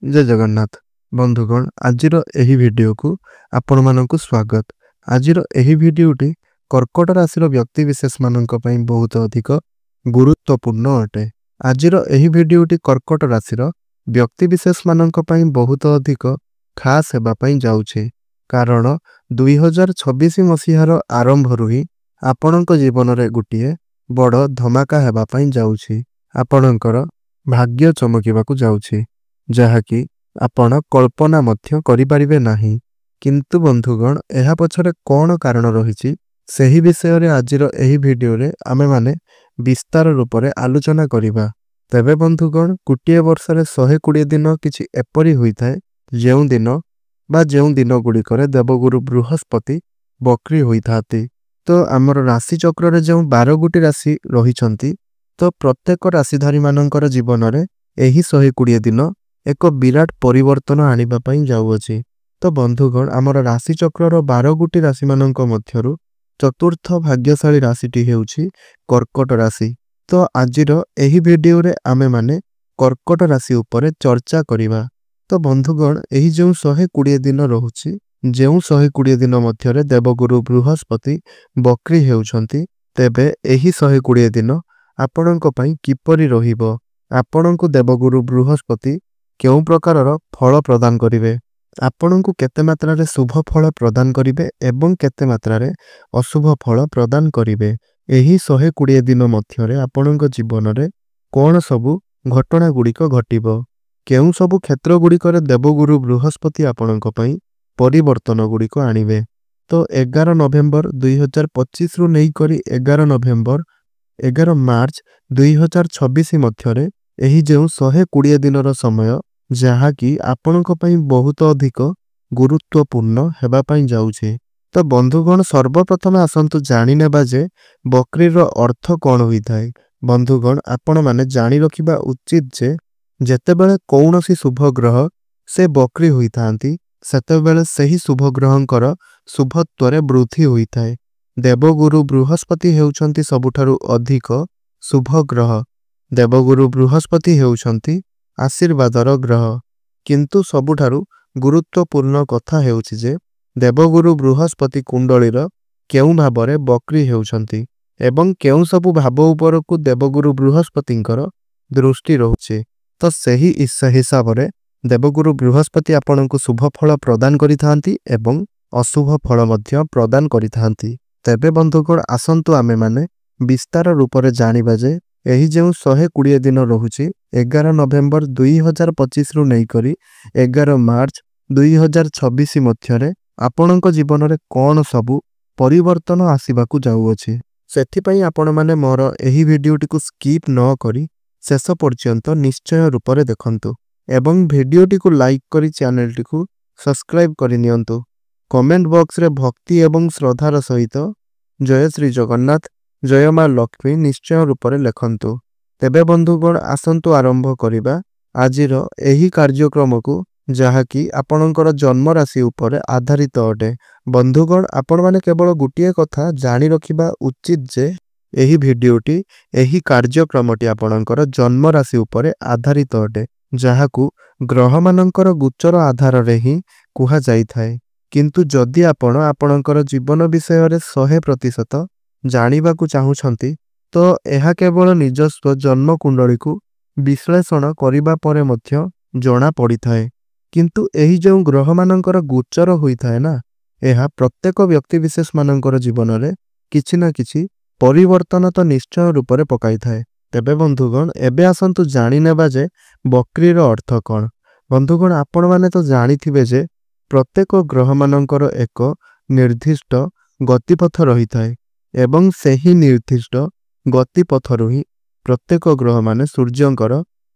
जय जगन्नाथ बंधुगण आजिर एही वीडियो को आपण मानकु स्वागत। आजिर एही वीडियोटी कर्कट राशि व्यक्ति विशेष मानक पई बहुत अधिक गुरुत्वपूर्ण अटे। आजिर एही वीडियोटी कर्कट राशि व्यक्ति विशेष मानक पई बहुत अधिक खास हेबा पई जाउछे, कारण 2026 मसीहार आरंभ रु ही आपणक जीवन रे गुटिए बड़ धमाका हेबा पई जाउछी। आपणकर भाग्य चमकिबाकू जाउछी, जहाँकि आपण कल्पना मध्य करि परिबे नाही। किंतु बंधुगण एहा पछरे कौन कारण रहिछि सेही विषय रे आजिर एही वीडियो रे आमे माने विस्तार रूप रे आलोचना करिबा। तेबे बंधुगण गोटे वर्ष रे 120 दिन किछि एपरि होई थाए जेउ दिन गुडी करे देवगुरु बृहस्पति बक्री होई थाती। तो आमर राशि चक्र रे जेउ 12 गोटी राशि रहिछंती, तो प्रत्येक राशिधारी मानकर जीवन रे एही 120 दिन एक विराट परिवर्तन आनिबा पई जाउअछि। तो बंधुगण आमर राशि चक्र 12 गोटी राशि मानक मध्यरु चतुर्थ भाग्यशाली राशिटी हेउछि कर्कट राशि। तो आजिर एही वीडियो रे आमे माने कर्कट राशि उपरे चर्चा करिबा। तो बंधुगण एही जेउ 120 दिन रहुछि, जेउ 120 दिन मध्यरे देवगुरु बृहस्पति बक्री हेउछंती, तेबे एही 120 दिन आपणक पई किपरि रहिबो, आपणक देवगुरु बृहस्पति केउ प्रकारर फल प्रदान करिवे, आपणकु केते मात्रा रे शुभ फल प्रदान करिवे एवं केते मात्रा रे अशुभ फल प्रदान करिवे। एही 120 दिन मध्यरे आपणक जीवन रे कोन सबु घटना गुड़िक घटिबो, केउ सबु क्षेत्र गुड़िक देवगुरु बृहस्पति आपणक पई परिवर्तन गुड़िक आनिवे। तो 11 नवेम्बर 2025 रु नेई करी 11 मार्च 2026 मध्यरे एही जेउ 120 दिनर समय जहाँकि आपणक पई बहुत अधिक गुरुत्वपूर्ण हेबा पई जाउछे। तो बंधुगण सर्वप्रथम आसंतु जानि नेबा जे बक्रीर अर्थ कौन होई थाए। बंधुगण आपण माने जानि रखिबा उचित जे जेतेबेले कौनसी शुभ ग्रह से बक्री होई थांती, सेतेबेले सही शुभ ग्रहंकर शुभत्वरे वृद्धि होई थाए। देवगुरु बृहस्पति हेउछंती सबुठारु अधिक शुभ ग्रह। देवगुरु बृहस्पति हेउछंती आशीर्वादर ग्रह। किंतु सबुठारु गुरुत्वपूर्ण कथा हेउछि जे देवगुरु बृहस्पति कुंडलीर केउ भाबरे बक्री हेउछंती एवं केउ सबु भाब उपरकु देवगुरु बृहस्पतिंकर दृष्टि रहुछि। तो सही हिसाब रे देवगुरु बृहस्पति आपनकु शुभ फल प्रदान करिथांती एवं अशुभ फल मध्य प्रदान करिथांती। तेबे बंधुगण आसंतु आमे माने विस्तार रूप रे जानिबा जे एही जेउ 120 दिन रहुछि 11 नवेम्बर 2025 रु नेई करी 11 मार्च 2026 मध्यरे आपणक जीवन रे कोन सबु परिवर्तन आसीबाकू जाउअछि। सेथि पई आपण माने मोर एही वीडियोटी को स्किप न करी शेष पर्यंत निश्चय रूप रे देखंतु एवं वीडियोटी को लाइक करी चैनलटी को सब्सक्राइब करि नियंतु। कमेंट बॉक्स रे भक्ति एवं श्रद्धार सहित जय श्री जगन्नाथ, जय मां लक्ष्मी निश्चय रूप रे लेखंतु। तेबे बंधुगण आसंतु आरंभ करिबा आजिर एही कार्यक्रम को, जहाँकि आपणकर जन्म राशि उपरे आधारित अटे। बंधुगण आपण माने केवल गुटिए कथा जानि रखिबा उचित जे एही वीडियोटी एही कार्यक्रमटी आपणकर जन्म राशि उपरे आधारित अटे, जहाकू ग्रह मानकर गोचर आधार रे ही कुहा जाई थाए। किंतु जदि आपण आपणकर जीवन विषय रे 100% जानिबाकू चाहुछंती, तो एहा केवल निजस्व जन्म कुंडली को विश्लेषण करिबा परे मध्य जणा पड़ी थाए। किंतु एही जो ग्रह मानकर गोचर होई थाए ना, एहा प्रत्येक व्यक्ति विशेष मानकर जीवन रे किछि ना किछि परिवर्तन तो निश्चय रूप रे पकाई थाए। तेबे बंधुगण एबे आसंतु जानि नेबा जे बक्रीर अर्थ कोन। बंधुगण आपण माने तो जानिथिबे जे प्रत्येक ग्रह मानकर एक निर्दिष्ट गतिपथ रही थाए एवं सेही निर्दिष्ट गतिपथरु ही प्रत्येक ग्रह माने सूर्यंकर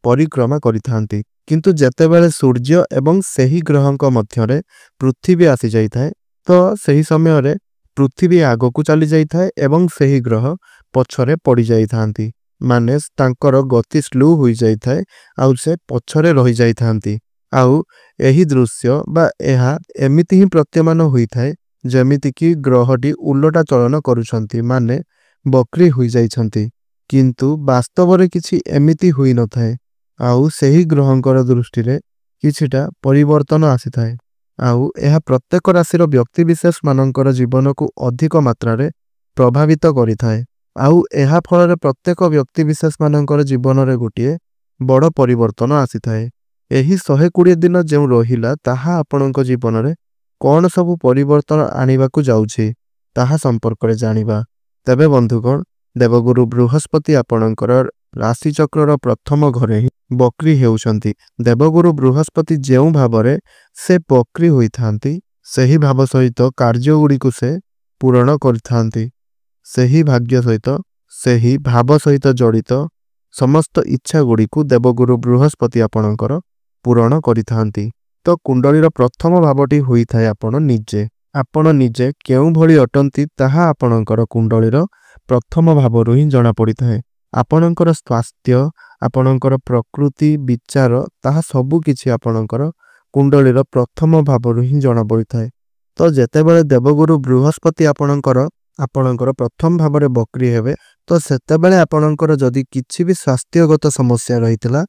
परिक्रमा करिथांती। किंतु जेतेबेले सूर्य एवं सेही ग्रहंक मध्यरे पृथ्वी आसी जाई थाए, तो सेही समय रे पृथ्वी आगकू चली जाई थाए एवं सेही ग्रह पछरे पड़ी जाई थांती। माने तांकर गति स्लो होई जाई थाए आउ से पछरे रही जाई थांती। आउ एही दृश्य बा एहा एमिति ही प्रत्यमान होई थाए जेमिति कि ग्रहटी उल्टा चलन करूछंती, माने बक्री होई जाइछंती। किंतु वास्तव रे किछि एमिति होई न थाए। आउ सेही ग्रहंकर दृष्टि रे किछिटा परिवर्तन आसीथाए। आउ एहा प्रत्येक राशिर व्यक्तिविशेष मानकर जीवन को अधिक मात्रा प्रभावित करिथाए। आउ एहा फଳରେ प्रत्येक व्यक्तिविशेष मानकर जीवन रे गोटिए बड़ परिवर्तन आसीथाए। एही 120 दिन जो रहिला ताहा आपणक जीवन रे कौन सबु परिवर्तन आनिबाकु जाउछि ताहा संपर्क रे जानिबा। तबे बंधुगण देवगुरु बृहस्पति आपणकर राशि चक्रर प्रथम घरे ही बक्री हेउछंती। देवगुरु बृहस्पति जेउ भावरे से बक्री होइथांती सेही भाव सहित कार्य गुड़िकु से पूरण करिथांती। सेही भाग्य सहित सेही भाव सहित जड़ित समस्त इच्छा गुड़िकु देवगुरु बृहस्पति आपणकर पूरण करिथांती। तो कुंडलीर प्रथम भावटी होइथाय आपण निजे केउ भली अटंती ताहा आपणकर कुंडलीर प्रथम भावरु ही जणा पड़िथाय। आपणकर स्वास्थ्य आपणकर प्रकृति विचार ताहा सबु किछि आपणकर कुंडलीर प्रथम भावरु ही जणा पड़िथाय। तो जेतेबेले देवगुरु बृहस्पति आपणकर प्रथम भावरे बक्री हेबे तो सेतेबेले आपणकर जदि किछि भी स्वास्थ्यगत समस्या रहितला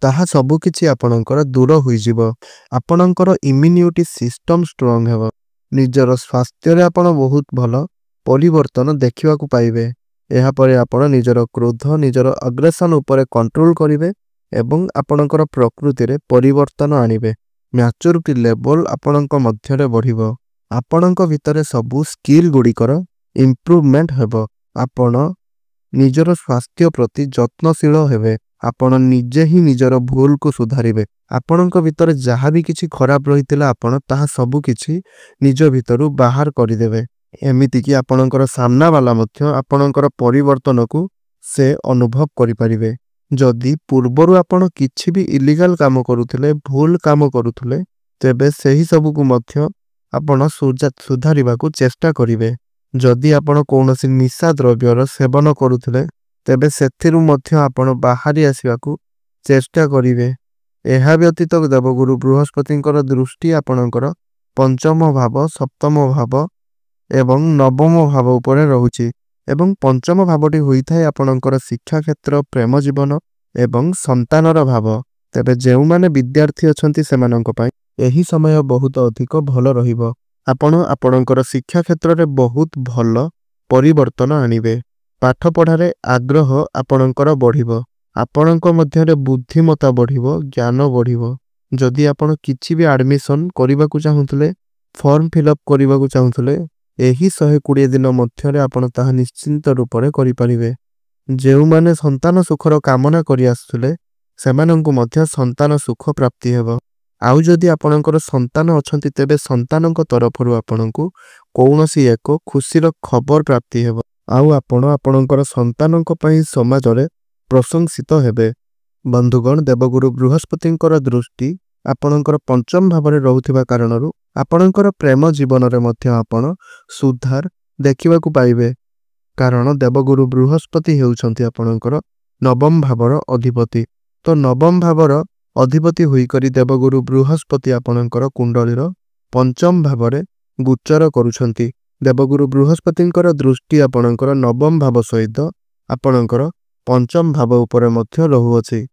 ताहा सबु किछि आपणकर दूर होई जिवो। आपणकर इम्यूनिटी सिस्टम स्ट्रांग हेबो। निजर स्वास्थ्य रे आपण बहुत भलो परिवर्तन देखिवा को पाइबे। एहा परे आपण निजर क्रोध निजर अग्रेशन ऊपर कंट्रोल करिवे एवं आपणकर प्रकृति रे परिवर्तन आनिबे। मैच्योरिटी लेवल आपणक मध्य रे बढ़िबो। आपणक भितरे सबु स्किल गुड़िकर इम्प्रूवमेंट हेबो। आपण निजर स्वास्थ्य प्रति जत्नशील हेबे। आपण निजे ही निजर भूल को सुधारिबे। आपणक भितरे जहाँ भी किछि खराब रहितला आपण ताहा सबु किछि निज भितरु बाहर करिदेबे। एमिति कि आपणकर सामना वाला मध्य आपणकर परिवर्तन को से अनुभव करि परिबे। जदि पूर्वरु आपण किछि भी इलीगल काम करूथिले भूल काम करूथिले तेबे सेही सबु को मध्य आपण सुधारिबा को चेष्टा करिवे। जदि आपण कोनोसी निशा द्रव्यर सेवन करूथिले तेबे सेथिरु मध्य आपण बाहरी आसीबा को चेष्टा करिवे। एहा व्यतीत देवगुरु बृहस्पतिंकर दृष्टि आपणकर पंचम भाव सप्तम भाव एवं नवम भाव उपरे रहुछि एवं पंचम भावटी होइथाय आपणकर शिक्षा क्षेत्र प्रेम जीवन एवं संतानर भाव। तेबे जेउ माने विद्यार्थी अछंती सेमानंक पई एही समय बहुत अधिक भलो रहिबो। आपणकर शिक्षा क्षेत्र रे बहुत भलो परिवर्तन आनिबे। पाठ पढ़ारे आग्रह आपणकर बढ़िबो। आपणक मध्य रे बुद्धिमता बढ़िबो ज्ञान बढ़िबो। जदि आपण किछि भी एडमिशन करिबा को चाहुतले फॉर्म फिलअप करिबा को चाहुतले एही 120 दिन मध्य रे आपण ताहा निश्चिंत रूप रे करि परिबे। जेउ माने संतान सुखर कामना करि आसुले सेमानंकु मध्य संतान सुख प्राप्ति हेबो। आउ जदि आपणकर संतान अछंती तेबे संतानक तरफरु आपणकु कौनसी एक खुशीर खबर प्राप्ति हेबो। आउ आपणकर संतानक पई समाज रे प्रशंसित हेबे। बंधुगण देवगुरु बृहस्पतिंकर दृष्टि आपणकर पंचम भावरे रहुथिबा कारणरु आपणकर प्रेम जीवन रे मध्य आपण सुधार देखिबा को पाइबे। कारण देवगुरु बृहस्पति हेउछंती आपणकर नवम भावर अधिपति। तो नवम भावर अधिपति होई करी देवगुरु बृहस्पति आपणकर कुंडलीर पंचम भावरे गोचर करूछंती। देवगुरु बृहस्पतिंकर दृष्टि आपणकर नवम भाव सहित आपणकर पंचम भाव उपरे मध्य रहुअछि।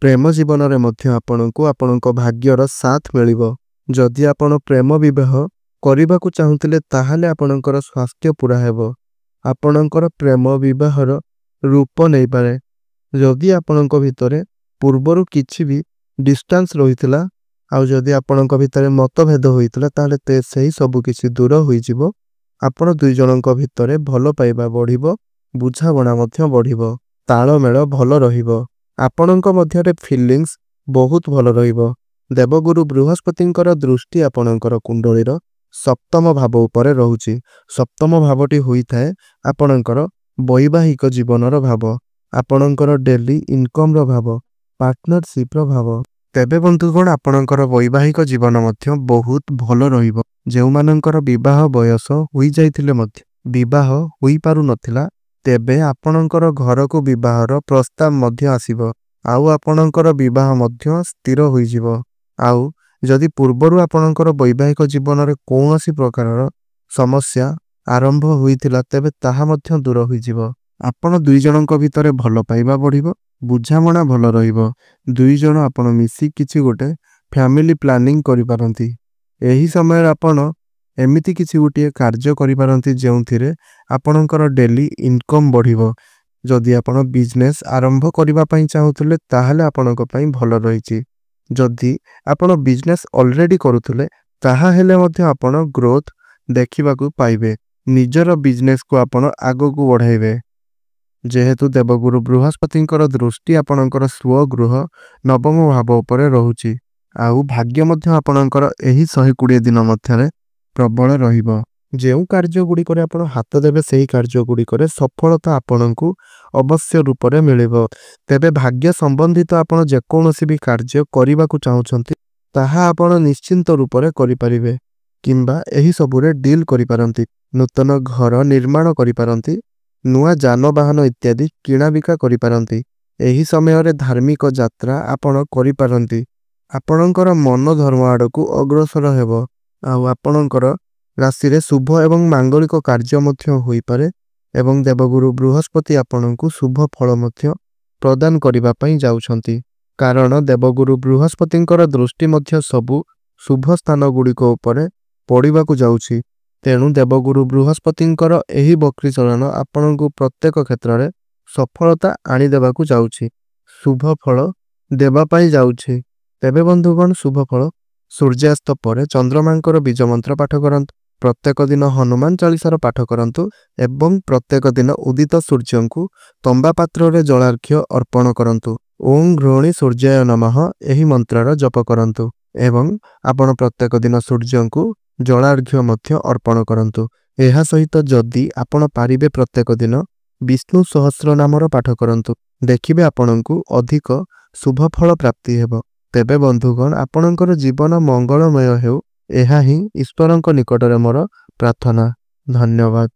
प्रेम जीवन रे मध्य आपणको आपणक भाग्यर साथ मिलिबो। जदि आपण प्रेम विवाह करिबा को चाहुतिले ताहाले आपणकर स्वास्थ्य पूरा हेबो। आपणकर प्रेम विवाहर रूप नै पारे। जदि आपणक भितरे पूर्वरु किछि भी डिस्टेंस रहितला आउ जदि आपणक भितरे मतभेद होइतला ताहाले ते सही सब किछि दूर होई जिवो। आपण दुई जनक भितरे भलो पाइबा बढ़िबो बुझाबणा मध्य बढ़िबो ताळमेळ भलो रहिबो। आपणक मध्यरे फीलिंग्स बहुत भलो रहिबो। देवगुरु बृहस्पतिंकर दृष्टि आपणकर कुंडलीर सप्तम भाव उपरे रहुछि। सप्तम भावटी होइथाय आपणकर वैवाहिक जीवनर भाव आपणकर डेली इनकम रो भाव पार्टनरशिप रो भाव। तेबे बंधुगण आपणकर वैवाहिक जीवन मध्य बहुत भलो रहिबो। जेउ मानकर विवाह बयस होई जाइथिले मध्य विवाह होई पारु नथिला तेबे आपणकर घर को विवाहर प्रस्ताव मध्य आसीबो। आउ आपणकर विवाह मध्य स्थिर होई जिवो। आउ जदि पूर्वरु आपणकर वैवाहिक जीवन रे कोनोसी प्रकारर समस्या आरंभ होइथिला तेबे ताहा मध्य दूर होई जिवो। आपण दुई जनक भितरे भलो पाइबा बढ़िबो बुझामणा भलो रहिबो। दुई जन आपण मिसी किछि गोटे ଫ୍ୟାମିଲି ପ୍ଲାନିଂ କରିପାରନ୍ତି। ଏହି ସମୟରେ ଆପଣ ଏମିତି କିଛି ଗୋଟିଏ କାର୍ଯ୍ୟ କରିପାରନ୍ତି ଯେଉଁଥିରେ ଆପଣଙ୍କର ଡେଲି ଇନକମ୍ ବଢ଼ିବ। ଯଦି ଆପଣ ବିଜନେସ୍ ଆରମ୍ଭ କରିବା ପାଇଁ ଚାହୁଁଥିଲେ ତାହେଲେ ଆପଣଙ୍କ ପାଇଁ ଭଲ ରହିଛି। ଯଦି ଆପଣ ବିଜନେସ୍ ଅଲରେଡ଼ି କରୁଥିଲେ ତାହେଲେ ମଧ୍ୟ ଆପଣ ଗ୍ରୋଥ୍ ଦେଖିବାକୁ ପାଇବେ। ନିଜର ବିଜନେସ୍କୁ ଆପଣ ଆଗକୁ ବଢ଼ାଇବେ। ଯେହେତୁ ଦେବଗୁରୁ ବୃହସ୍ପତିଙ୍କର ଦୃଷ୍ଟି ଆପଣଙ୍କର ସ୍ୱଗୃହ ନବମ ଭାବ ଉପରେ ରହୁଛି, ଆଉ ଭାଗ୍ୟ ମଧ୍ୟ ଆପଣଙ୍କର ଏହି 120 ଦିନ ମଧ୍ୟରେ ପ୍ରବଳ ରହିବ। ଯେଉଁ କାର୍ଯ୍ୟଗୁଡ଼ିକରେ ଆପଣ ହାତ ଦେବେ ସେହି କାର୍ଯ୍ୟଗୁଡ଼ିକରେ ସଫଳତା ଆପଣଙ୍କୁ ଅବଶ୍ୟ ରୂପରେ ମିଳିବ। ତେବେ ଭାଗ୍ୟ ସମ୍ବନ୍ଧିତ ଆପଣ ଯେକୌଣସି ବି କାର୍ଯ୍ୟ କରିବାକୁ ଚାହୁଁଛନ୍ତି ତାହା ଆପଣ ନିଶ୍ଚିନ୍ତ ରୂପରେ କରିପାରିବେ କିମ୍ବା ଏହିସବୁରେ ଡିଲ୍ କରିପାରନ୍ତି। ନୂତନ ଘର ନିର୍ମାଣ କରିପାରନ୍ତି, ନୂଆ ଯାନବାହନ ଇତ୍ୟାଦି କିଣାବିକା କରିପାରନ୍ତି। ଏହି ସମୟରେ ଧାର୍ମିକ ଯାତ୍ରା ଆପଣ କରିପାରନ୍ତି। ଆପଣଙ୍କର ମନ ଧର୍ମ ଆଡ଼କୁ ଅଗ୍ରସର ହେବ, ଆଉ ଆପଣଙ୍କର ରାଶିରେ ଶୁଭ ଏବଂ ମାଙ୍ଗଳିକ କାର୍ଯ୍ୟ ମଧ୍ୟ ହୋଇପାରେ ଏବଂ ଦେବଗୁରୁ ବୃହସ୍ପତି ଆପଣଙ୍କୁ ଶୁଭ ଫଳ ମଧ୍ୟ ପ୍ରଦାନ କରିବା ପାଇଁ ଯାଉଛନ୍ତି। କାରଣ ଦେବଗୁରୁ ବୃହସ୍ପତିଙ୍କର ଦୃଷ୍ଟି ମଧ୍ୟ ସବୁ ଶୁଭ ସ୍ଥାନ ଗୁଡ଼ିକ ଉପରେ ପଡ଼ିବାକୁ ଯାଉଛି। ତେଣୁ ଦେବଗୁରୁ ବୃହସ୍ପତିଙ୍କର ଏହି ବକ୍ରୀଚଳନ ଆପଣଙ୍କୁ ପ୍ରତ୍ୟେକ କ୍ଷେତ୍ରରେ ସଫଳତା ଆଣିଦେବାକୁ ଯାଉଛି, ଶୁଭ ଫଳ ଦେବା ପାଇଁ ଯାଉଛି। ତେବେ ବନ୍ଧୁଗଣ, ଶୁଭ ଫଳ ସୂର୍ଯ୍ୟାସ୍ତ ପରେ ଚନ୍ଦ୍ରମାଙ୍କର ବୀଜମନ୍ତ୍ର ପାଠ କରନ୍ତୁ। ପ୍ରତ୍ୟେକ ଦିନ ହନୁମାନ ଚାଳିଶାର ପାଠ କରନ୍ତୁ ଏବଂ ପ୍ରତ୍ୟେକ ଦିନ ଉଦିତ ସୂର୍ଯ୍ୟଙ୍କୁ ତମ୍ବା ପାତ୍ରରେ ଜଳାର୍ଘ୍ୟ ଅର୍ପଣ କରନ୍ତୁ। ଓಂ ଘୃଣୀ ସୂର୍ଯ୍ୟାୟ ନମଃ ଏହି ମନ୍ତ୍ରର ଜପ କରନ୍ତୁ ଏବଂ ଆପଣ ପ୍ରତ୍ୟେକ ଦିନ ସୂର୍ଯ୍ୟଙ୍କୁ ଜଳାର୍ଘ୍ୟ ମଧ୍ୟ ଅର୍ପଣ କରନ୍ତୁ। ଏହା ସହିତ ଯଦି ଆପଣ ପାରିବେ ପ୍ରତ୍ୟେକ ଦିନ ବିଷ୍ଣୁ ସହସ୍ର ନାମର ପାଠ କରନ୍ତୁ। ଦେଖିବେ ଆପଣଙ୍କୁ ଅଧିକ ଶୁଭ ଫଳ ପ୍ରାପ୍ତି ହେବ। ତେବେ ବନ୍ଧୁଗଣ, ଆପଣଙ୍କର ଜୀବନ ମଙ୍ଗଳମୟ ହେଉ, ଏହା ହିଁ ଈଶ୍ୱରଙ୍କ ନିକଟରେ ମୋର ପ୍ରାର୍ଥନା। ଧନ୍ୟବାଦ।